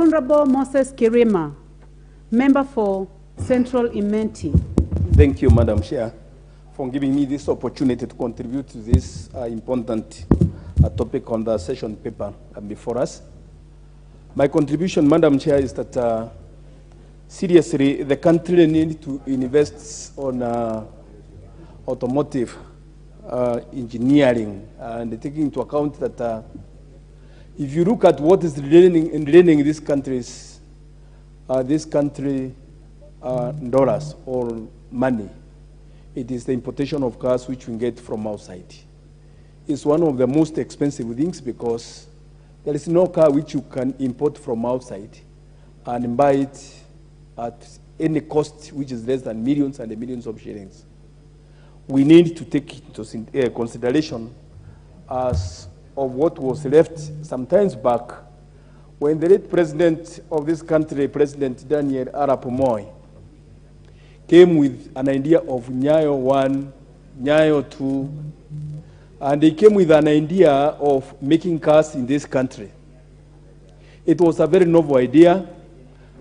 Honorable Moses Kirima, member for Central Imenti. Thank you, Madam Chair, for giving me this opportunity to contribute to this important topic on the session paper before us. My contribution, Madam Chair, is that seriously, the country needs to invest on automotive engineering, and taking into account that if you look at what is draining these countries, dollars or money, it is the importation of cars which we get from outside. It's one of the most expensive things because there is no car which you can import from outside and buy it at any cost which is less than millions and millions of shillings. We need to take into consideration as of what was left some times back when the late president of this country, President Daniel Arap Moi, came with an idea of Nyayo 1, Nyayo 2, and he came with an idea of making cars in this country. It was a very novel idea,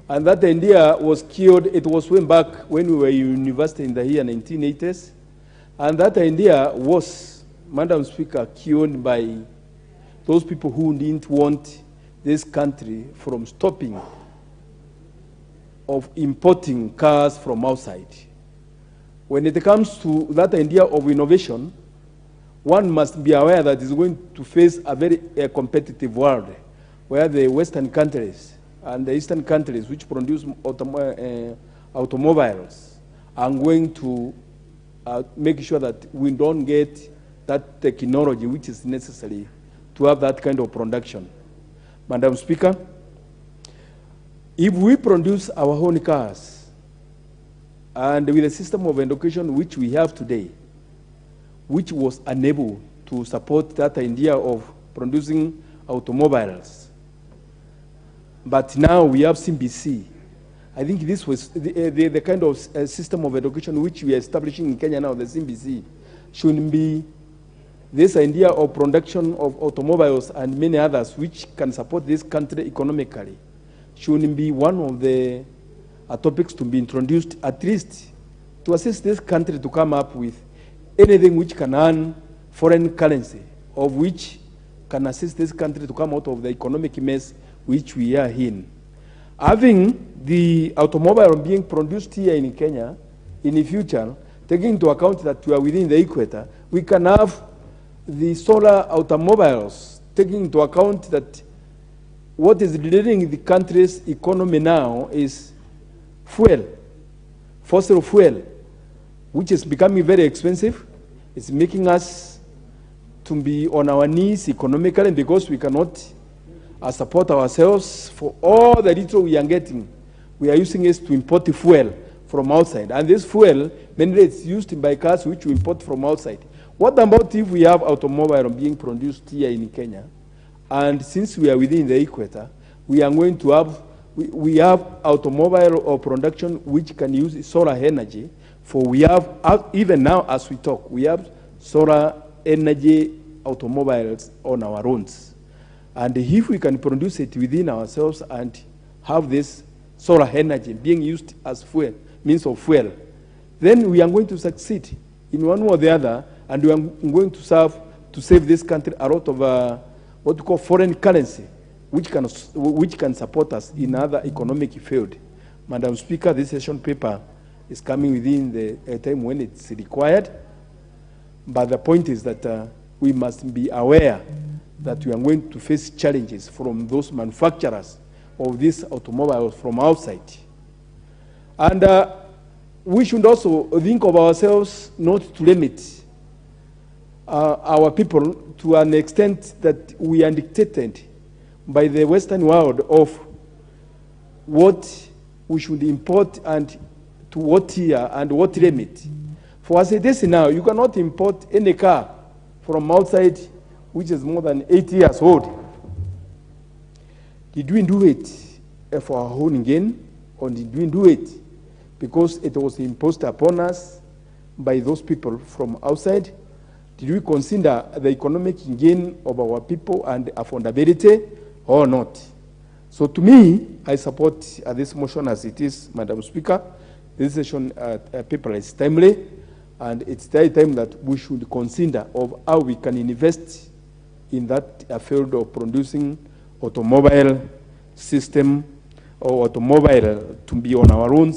and that idea was killed. It was way back when we were in university in the year 1980s, and that idea was, Madam Speaker, killed by those people who didn't want this country from stopping of importing cars from outside. When it comes to that idea of innovation, one must be aware that it's going to face a very competitive world where the Western countries and the Eastern countries which produce automobiles are going to make sure that we don't get that technology which is necessary to have that kind of production. Madam Speaker, if we produce our own cars, and with the system of education which we have today, which was unable to support that idea of producing automobiles, but now we have CBC. I think this was the kind of system of education which we are establishing in Kenya now, the CBC, should be this idea of production of automobiles and many others which can support this country economically should be one of the topics to be introduced, at least to assist this country to come up with anything which can earn foreign currency, of which can assist this country to come out of the economic mess which we are in. Having the automobile being produced here in Kenya in the future, taking into account that we are within the equator, we can have the solar automobiles, taking into account that what is leading the country's economy now is fuel, fossil fuel, which is becoming very expensive. It's making us to be on our knees economically because we cannot support ourselves for all the little we are getting. We are using it to import the fuel from outside. And this fuel, mainly it's used by cars which we import from outside. What about if we have automobile being produced here in Kenya, and since we are within the equator, we are going to have, we have automobile or production which can use solar energy, for we have, even now as we talk, we have solar energy automobiles on our roads. And if we can produce it within ourselves and have this solar energy being used as fuel, means of fuel, then we are going to succeed in one way or the other, and we are going to save this country a lot of what we call foreign currency, which can support us in other economic field. Madam Speaker, this session paper is coming within the time when it's required, but the point is that we must be aware that we are going to face challenges from those manufacturers of these automobiles from outside. And we should also think of ourselves not to limit our people to an extent that we are dictated by the Western world of what we should import and to what year and what limit. For as it is now, you cannot import any car from outside which is more than 8 years old. Did we do it for our own gain, or did we do it because it was imposed upon us by those people from outside? Did we consider the economic gain of our people and affordability or not? So to me, I support this motion as it is, Madam Speaker. This session paper is timely, and it's the time that we should consider of how we can invest in that field of producing automobile system or automobile to be on our own,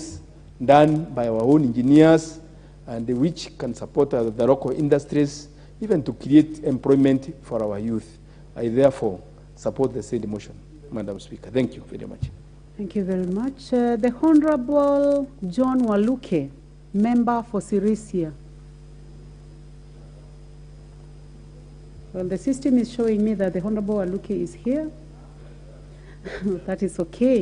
done by our own engineers, and which can support the local industries, even to create employment for our youth. I therefore support the said motion, Madam Speaker. Thank you very much. Thank you very much. The Honorable John Waluke, member for Sirisia. Well, the system is showing me that the Honorable Waluke is here. That is okay.